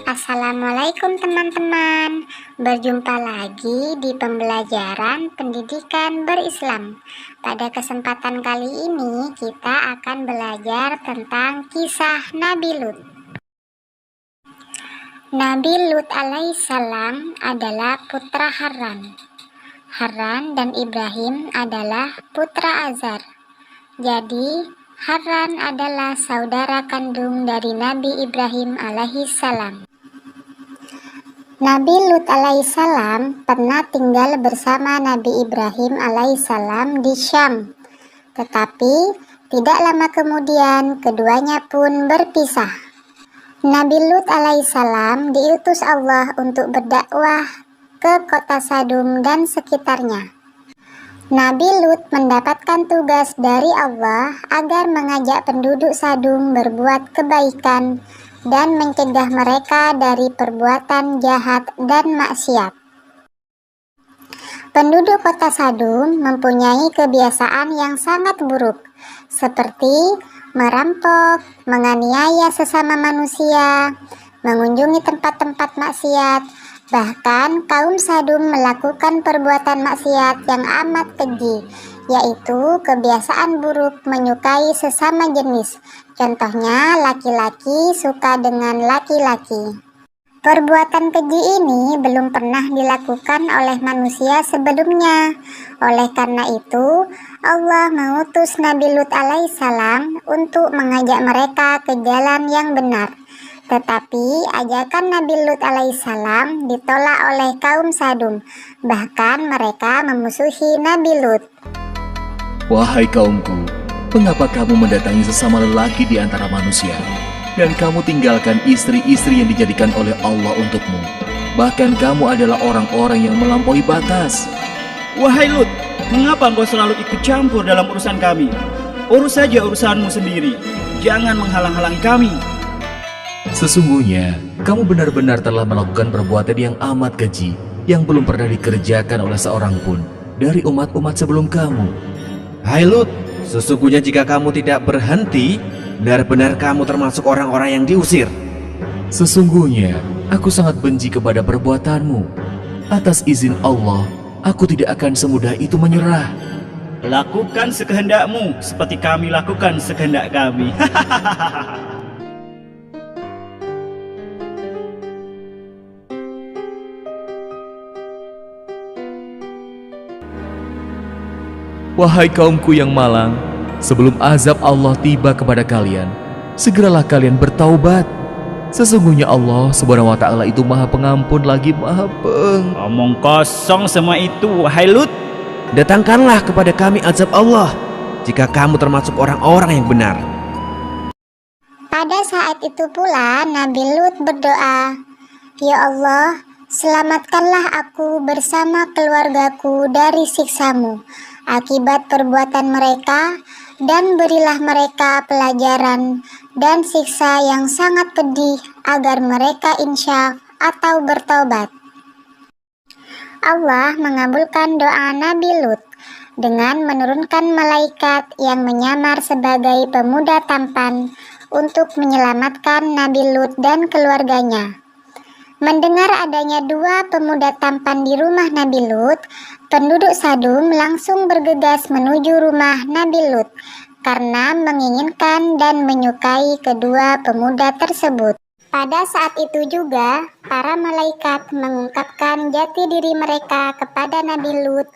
Assalamualaikum teman-teman. Berjumpa lagi di pembelajaran pendidikan berislam. Pada kesempatan kali ini kita akan belajar tentang kisah Nabi Lut. Nabi Lut alaihissalam adalah putra Haran. Haran dan Ibrahim adalah putra Azar. Jadi Haran adalah saudara kandung dari Nabi Ibrahim alaihissalam. Nabi Lut alaihissalam pernah tinggal bersama Nabi Ibrahim alaihissalam di Syam. Tetapi tidak lama kemudian keduanya pun berpisah. Nabi Lut alaihissalam diutus Allah untuk berdakwah ke kota Sadum dan sekitarnya. Nabi Lut mendapatkan tugas dari Allah agar mengajak penduduk Sadum berbuat kebaikan dan mencegah mereka dari perbuatan jahat dan maksiat. Penduduk kota Sadum mempunyai kebiasaan yang sangat buruk, seperti merampok, menganiaya sesama manusia, mengunjungi tempat-tempat maksiat. Bahkan kaum Sadum melakukan perbuatan maksiat yang amat keji, yaitu kebiasaan buruk menyukai sesama jenis. Contohnya, laki-laki suka dengan laki-laki. Perbuatan keji ini belum pernah dilakukan oleh manusia sebelumnya. Oleh karena itu, Allah mengutus Nabi Lut alaihissalam untuk mengajak mereka ke jalan yang benar. Tetapi ajakan Nabi Lut alaihissalam ditolak oleh kaum Sadum. Bahkan mereka memusuhi Nabi Lut. Wahai kaumku, mengapa kamu mendatangi sesama lelaki di antara manusia, dan kamu tinggalkan istri-istri yang dijadikan oleh Allah untukmu? Bahkan kamu adalah orang-orang yang melampaui batas. Wahai Lut, mengapa engkau selalu ikut campur dalam urusan kami? Urus saja urusanmu sendiri, jangan menghalang-halangi kami. Sesungguhnya, kamu benar-benar telah melakukan perbuatan yang amat keji, yang belum pernah dikerjakan oleh seorang pun dari umat-umat sebelum kamu. Hai Lut, sesungguhnya jika kamu tidak berhenti, benar-benar kamu termasuk orang-orang yang diusir. Sesungguhnya, aku sangat benci kepada perbuatanmu. Atas izin Allah, aku tidak akan semudah itu menyerah. Lakukan sekehendakmu, seperti kami lakukan sekehendak kami. Wahai kaumku yang malang, sebelum azab Allah tiba kepada kalian, segeralah kalian bertaubat. Sesungguhnya Allah Subhanahu wa Ta'ala itu Maha Pengampun lagi Maha Omong kosong semua itu, wahai Lut. Datangkanlah kepada kami azab Allah, jika kamu termasuk orang-orang yang benar. Pada saat itu pula Nabi Lut berdoa, "Ya Allah, selamatkanlah aku bersama keluargaku dari siksamu akibat perbuatan mereka, dan berilah mereka pelajaran dan siksa yang sangat pedih agar mereka insyaf atau bertobat." Allah mengabulkan doa Nabi Lut dengan menurunkan malaikat yang menyamar sebagai pemuda tampan untuk menyelamatkan Nabi Lut dan keluarganya. Mendengar adanya dua pemuda tampan di rumah Nabi Lut, penduduk Sadum langsung bergegas menuju rumah Nabi Lut karena menginginkan dan menyukai kedua pemuda tersebut. Pada saat itu juga, para malaikat mengungkapkan jati diri mereka kepada Nabi Lut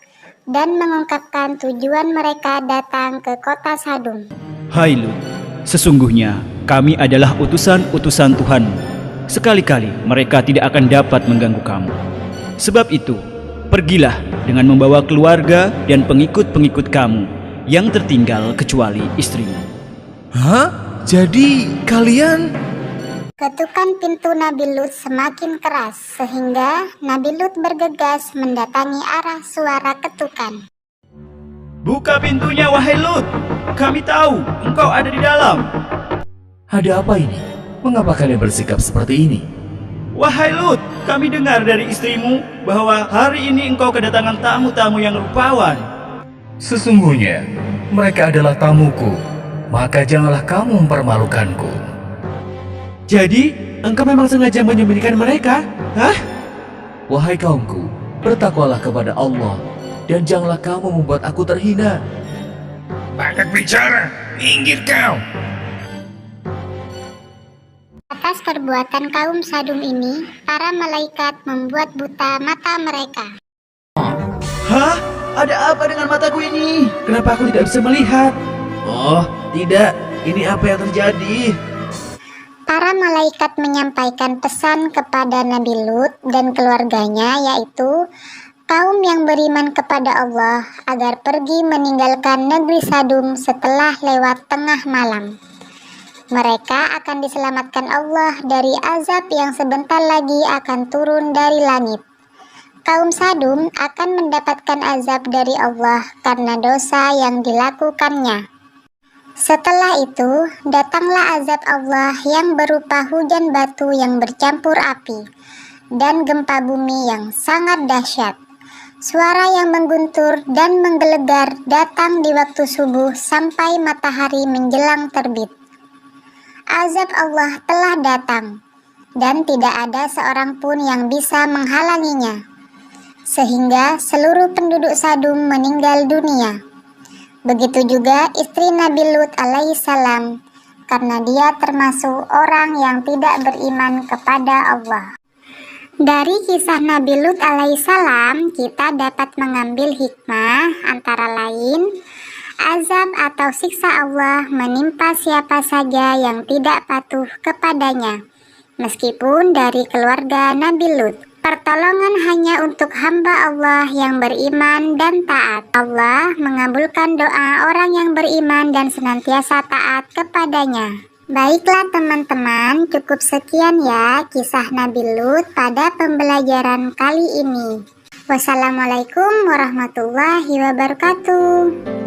dan mengungkapkan tujuan mereka datang ke kota Sadum. Hai Lut, sesungguhnya kami adalah utusan-utusan Tuhan. Sekali-kali mereka tidak akan dapat mengganggu kamu. Sebab itu, pergilah dengan membawa keluarga dan pengikut-pengikut kamu yang tertinggal kecuali istrimu. Hah? Jadi kalian... Ketukan pintu Nabi Lut semakin keras sehingga Nabi Lut bergegas mendatangi arah suara ketukan. Buka pintunya, wahai Lut. Kami tahu engkau ada di dalam. Ada apa ini? Mengapa kalian bersikap seperti ini? Wahai Lut, kami dengar dari istrimu bahwa hari ini engkau kedatangan tamu-tamu yang rupawan. Sesungguhnya, mereka adalah tamuku, maka janganlah kamu mempermalukanku. Jadi, Engkau memang sengaja menyembunyikan mereka? Hah? Wahai kaumku, bertakwalah kepada Allah, dan janganlah kamu membuat aku terhina. Banyak bicara, minggir kau. Atas perbuatan kaum Sadum ini, para malaikat membuat buta mata mereka. Hah? Ada apa dengan mataku ini? Kenapa aku tidak bisa melihat? Oh, tidak. Ini apa yang terjadi? Para malaikat menyampaikan pesan kepada Nabi Lut dan keluarganya, yaitu kaum yang beriman kepada Allah agar pergi meninggalkan negeri Sadum setelah lewat tengah malam. Mereka akan diselamatkan Allah dari azab yang sebentar lagi akan turun dari langit. Kaum Sadum akan mendapatkan azab dari Allah karena dosa yang dilakukannya. Setelah itu, datanglah azab Allah yang berupa hujan batu yang bercampur api dan gempa bumi yang sangat dahsyat. Suara yang mengguntur dan menggelegar datang di waktu subuh sampai matahari menjelang terbit. Azab Allah telah datang, dan tidak ada seorang pun yang bisa menghalanginya, sehingga seluruh penduduk Sadum meninggal dunia. Begitu juga istri Nabi Lut alaihissalam, karena dia termasuk orang yang tidak beriman kepada Allah. Dari kisah Nabi Lut alaihissalam, kita dapat mengambil hikmah antara lain, azab atau siksa Allah menimpa siapa saja yang tidak patuh kepadanya, meskipun dari keluarga Nabi Lut. Pertolongan hanya untuk hamba Allah yang beriman dan taat. Allah mengabulkan doa orang yang beriman dan senantiasa taat kepadanya. Baiklah teman-teman, cukup sekian ya kisah Nabi Lut pada pembelajaran kali ini. Wassalamualaikum warahmatullahi wabarakatuh.